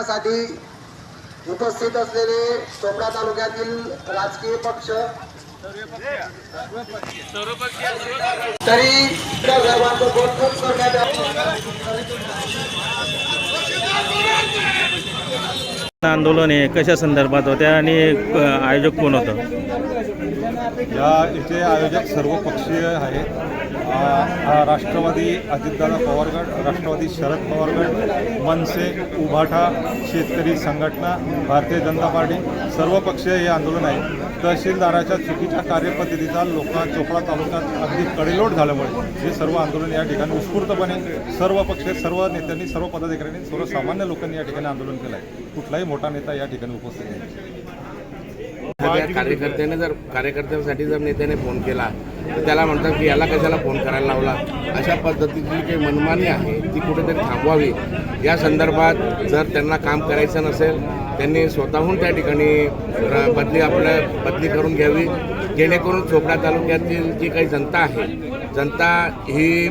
साठी उपस्थित असलेले चोपडा तालुक्यातील राजकीय पक्ष तरी त्या सर्वांचं बोलपूट करण्यात आंदोलन हे कशा संदर्भात होत्या आणि आयोजक कोण होतं? या इथे आयोजक सर्वपक्षीय आहेत. राष्ट्रवादी अजितदादा पवार गट, राष्ट्रवादी शरद पवार गट, मनसे, उभाटा, शेतकरी संघटना, भारतीय जनता पार्टी सर्वपक्षीय हे आंदोलन आहे. तहसीलदाराच्या चुकीच्या कार्यपद्धतीचा चोपडा तालुक्यात अगदी कडेलोट झाल्यामुळे हे सर्व आंदोलन या ठिकाणी उत्स्फूर्तपणे सर्व पक्ष, सर्व नेत्यांनी, सर्व पदाधिकाऱ्यांनी, सर्वसामान्य लोकांनी या ठिकाणी आंदोलन केलं आहे. कुठलाही मोठा नेता या ठिकाणी उपस्थित नाही. कार्यकर्त्यांसाठी जर नेत्याने फोन केला तर त्याला म्हणतात की याला कशाला फोन करायला लावला. अशा पद्धतीची काही मनमानी आहे ती कुठेतरी थांबवावी. या संदर्भात जर त्यांना काम करायचं नसेल त्यांनी स्वतःहून त्या ठिकाणी बदली करून घ्यावी, जेणेकरून चोपडा तालुक्यातील जी काही जनता आहे, जनता ही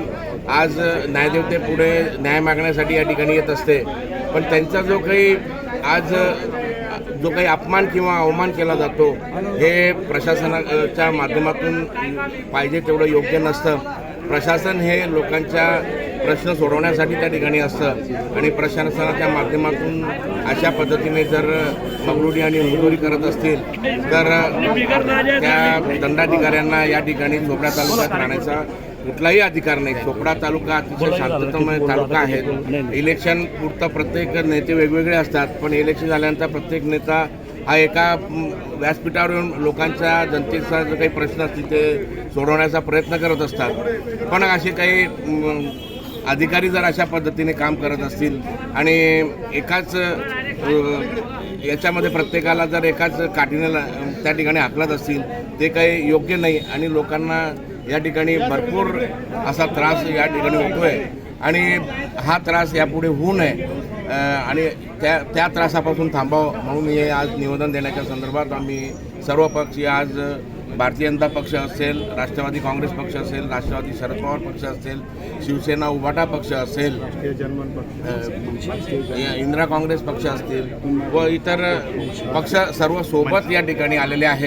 आज न्यायदेवतेपुढे न्याय मागण्यासाठी या ठिकाणी येत असते. पण त्यांचा जो काही अपमान किंवा अवमान केला जातो हे प्रशासनाच्या माध्यमातून पाहिजे तेवढं योग्य नसतं. प्रशासन हे लोकांच्या प्रश्न सोडवण्यासाठी त्या ठिकाणी असतं आणि प्रशासनाच्या माध्यमातून अशा पद्धतीने जर मगरुडी आणि मुजोरी करत असतील तर त्या दंडाधिकाऱ्यांना या ठिकाणी चोपडा तालुक्यात राहण्याचा कुठलाही अधिकार नाही. चोपडा तालुका अतिशय शांततामय तालुका आहे. इलेक्शन पुरतं प्रत्येक नेते वेगवेगळे असतात, पण इलेक्शन झाल्यानंतर प्रत्येक नेता हा एका व्यासपीठावर येऊन लोकांच्या जनतेचा जो काही प्रश्न असतील ते सोडवण्याचा प्रयत्न करत असतात. पण असे काही अधिकारी जर अशा पद्धतीने काम करत असतील आणि एकाच याच्यामध्ये प्रत्येकाला जर एकाच काठीने त्या ठिकाणी हाकलत असतील ते काही योग्य नाही आणि लोकांना या ठिकाणी भरपूर असा त्रास या ठिकाणी होतो आहे आणि हा त्रास यापुढे होऊ नये आणि त्या त्रासापासून थांबावं म्हणून हे आज निवेदन देण्याच्या संदर्भात आम्ही सर्व पक्षीय आज भारतीय जनता पक्ष असेल, राष्ट्रवादी काँग्रेस पक्ष असेल, राष्ट्रवादी शरद पवार पक्ष असेल, शिवसेना उभाटा पक्ष असेल, इंदिरा काँग्रेस पक्ष असतील व इतर पक्ष सर्व सोबत या ठिकाणी आलेले आहेत.